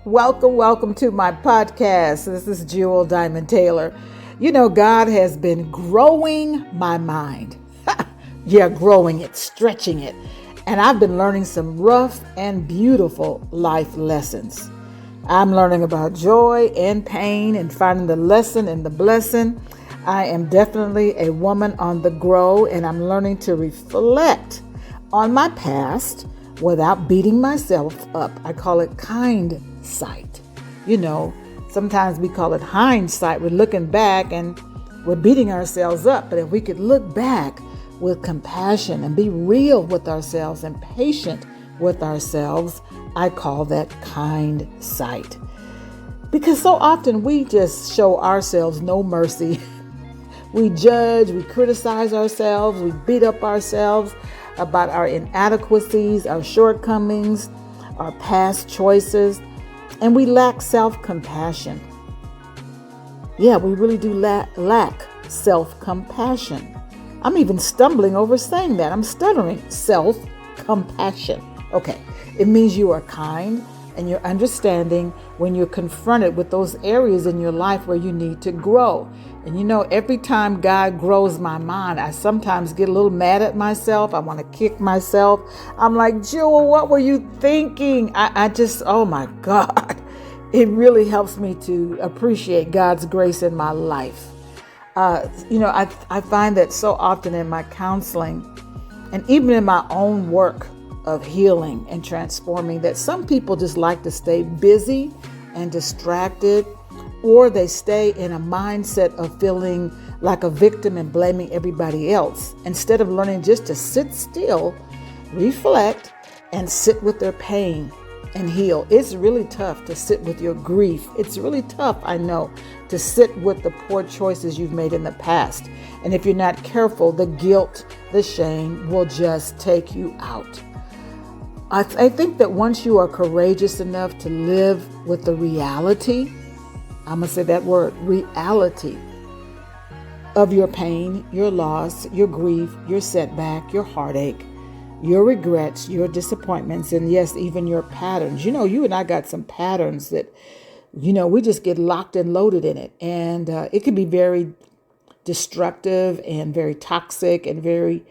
Welcome to my podcast. This is Jewel Diamond Taylor. You know, God has been growing my mind. Growing it, stretching it. And I've been learning some rough and beautiful life lessons. I'm learning about joy and pain and finding the lesson and the blessing. I am definitely a woman on the grow, and I'm learning to reflect on my past without beating myself up. I call it kind sight. You know, sometimes we call it hindsight. We're looking back and we're beating ourselves up. But if we could look back with compassion and be real with ourselves and patient with ourselves, I call that kind sight. Because so often we just show ourselves no mercy. We judge, we criticize ourselves, we beat up ourselves about our inadequacies, our shortcomings, our past choices, and we lack self-compassion. Yeah, we really do lack self-compassion. I'm even stumbling over saying that. I'm stuttering. Self-compassion. Okay, it means you are kind and you're understanding when you're confronted with those areas in your life where you need to grow. And you know, every time God grows my mind, I sometimes get a little mad at myself. I want to kick myself. I'm like, Jewel, what were you thinking? I just, oh my God. It really helps me to appreciate God's grace in my life. I find that so often in my counseling and even in my own work of healing and transforming, that some people just like to stay busy and distracted, or they stay in a mindset of feeling like a victim and blaming everybody else instead of learning just to sit still, reflect, and sit with their pain and heal. It's really tough to sit with your grief. It's really tough, I know, to sit with the poor choices you've made in the past. And if you're not careful, the guilt, the shame will just take you out. I think that once you are courageous enough to live with the reality, I'm going to say that word, reality, of your pain, your loss, your grief, your setback, your heartache, your regrets, your disappointments, and yes, even your patterns. You know, you and I got some patterns that, we just get locked and loaded in it. And it can be very destructive and very toxic and very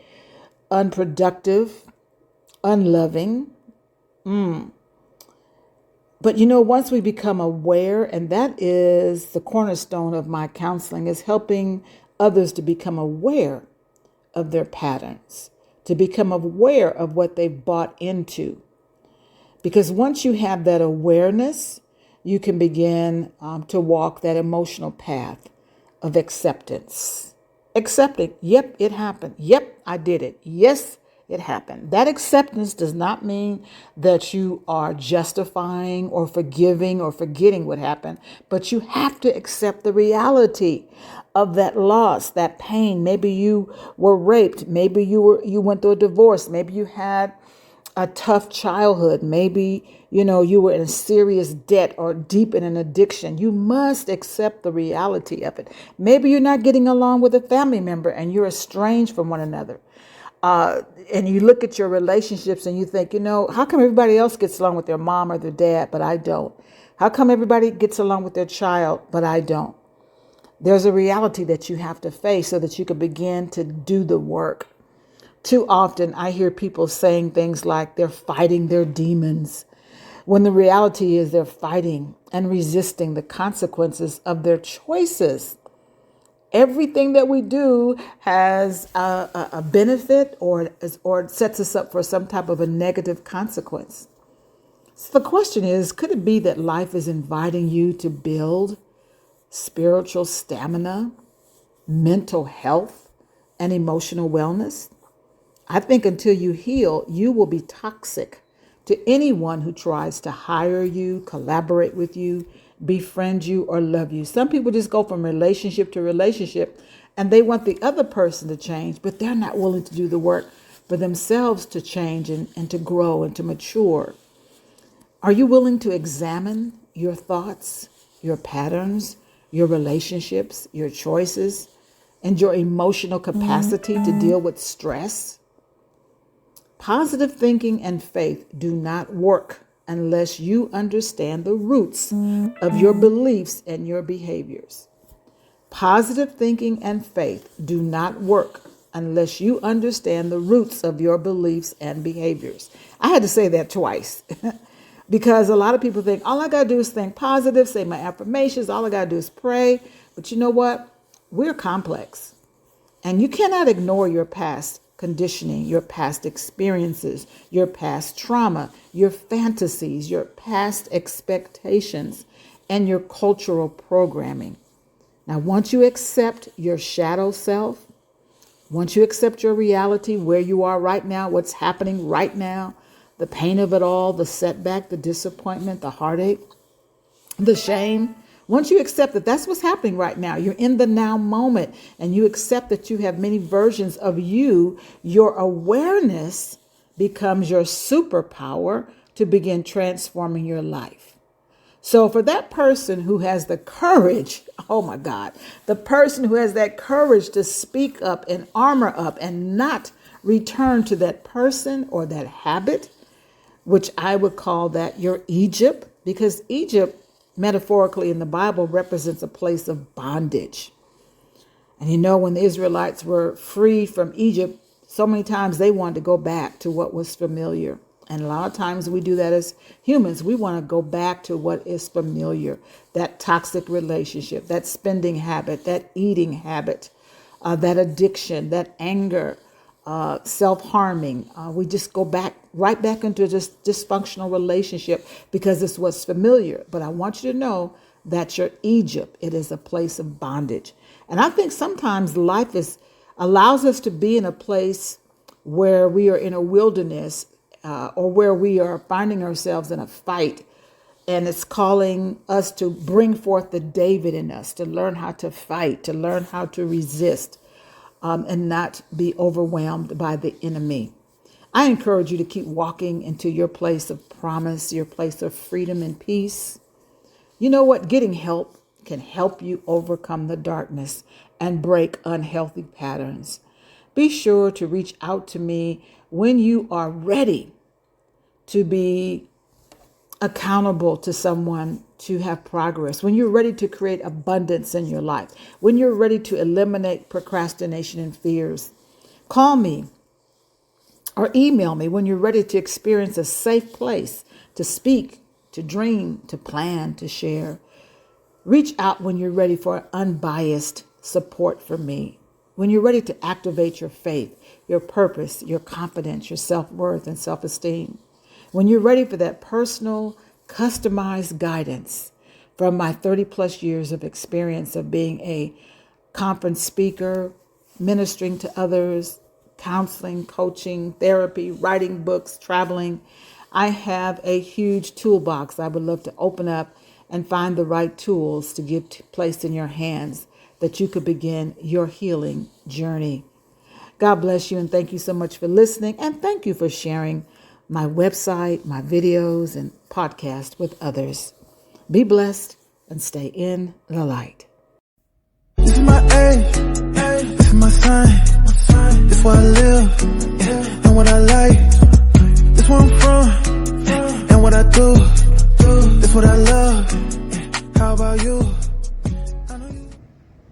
unproductive, unloving. But once we become aware, and that is the cornerstone of my counseling, is helping others to become aware of their patterns, to become aware of what they've bought into. Because once you have that awareness, you can begin to walk that emotional path of acceptance. Accepting, yep, it happened. Yep, I did it. Yes, it happened. That acceptance does not mean that you are justifying or forgiving or forgetting what happened, but you have to accept the reality of that loss, that pain. Maybe you were raped. Maybe you went through a divorce. Maybe you had a tough childhood. Maybe, you were in a serious debt or deep in an addiction. You must accept the reality of it. Maybe you're not getting along with a family member and you're estranged from one another. And you look at your relationships and you think, how come everybody else gets along with their mom or their dad, but I don't? How come everybody gets along with their child, but I don't? There's a reality that you have to face so that you can begin to do the work. Too often I hear people saying things like they're fighting their demons, when the reality is they're fighting and resisting the consequences of their choices. Everything that we do has a benefit or sets us up for some type of a negative consequence. So the question is, could it be that life is inviting you to build spiritual stamina, mental health, and emotional wellness? I think until you heal, you will be toxic to anyone who tries to hire you, collaborate with you, befriend you, or love you. Some people just go from relationship to relationship and they want the other person to change, but they're not willing to do the work for themselves to change and to grow and to mature. Are you willing to examine your thoughts, your patterns, your relationships, your choices, and your emotional capacity to deal with stress? Positive thinking and faith do not work unless you understand the roots of your beliefs and your behaviors. Positive thinking and faith do not work unless you understand the roots of your beliefs and behaviors. I had to say that twice because a lot of people think all I got to do is think positive, say my affirmations, all I got to do is pray. But you know what? We're complex, and you cannot ignore your past conditioning, your past experiences, your past trauma, your fantasies, your past expectations, and your cultural programming. Now, once you accept your shadow self, once you accept your reality, where you are right now, what's happening right now, the pain of it all, the setback, the disappointment, the heartache, the shame, once you accept that that's what's happening right now, you're in the now moment, and you accept that you have many versions of you, your awareness becomes your superpower to begin transforming your life. So for that person who has the courage, oh my God, the person who has that courage to speak up and armor up and not return to that person or that habit, which I would call that your Egypt, because Egypt, metaphorically in the Bible, represents a place of bondage. And you know, when the Israelites were free from Egypt, so many times they wanted to go back to what was familiar. And a lot of times we do that as humans. We want to go back to what is familiar, that toxic relationship, that spending habit, that eating habit, that addiction, that anger, self-harming. We just go right back into this dysfunctional relationship because it's what's familiar. But I want you to know that your Egypt, it is a place of bondage. And I think sometimes life allows us to be in a place where we are in a wilderness, or where we are finding ourselves in a fight, and it's calling us to bring forth the David in us, to learn how to fight, to learn how to resist, and not be overwhelmed by the enemy. I encourage you to keep walking into your place of promise, your place of freedom and peace. You know what? Getting help can help you overcome the darkness and break unhealthy patterns. Be sure to reach out to me when you are ready to be accountable to someone, to have progress, when you're ready to create abundance in your life, when you're ready to eliminate procrastination and fears. Call me or email me when you're ready to experience a safe place to speak, to dream, to plan, to share. Reach out when you're ready for unbiased support from me, when you're ready to activate your faith, your purpose, your confidence, your self-worth, and self-esteem. When you're ready for that personal, customized guidance from my 30 plus years of experience of being a conference speaker, ministering to others, counseling, coaching, therapy, writing books, traveling, I have a huge toolbox I would love to open up and find the right tools to give placed in your hands that you could begin your healing journey. God bless you, and thank you so much for listening, and thank you for sharing my website, my videos, and podcast with others. Be blessed and stay in the light. This is my aim, this is my sign, this is where I live, and what I like, this is where I'm from, and what I do, this is what I love. How about you?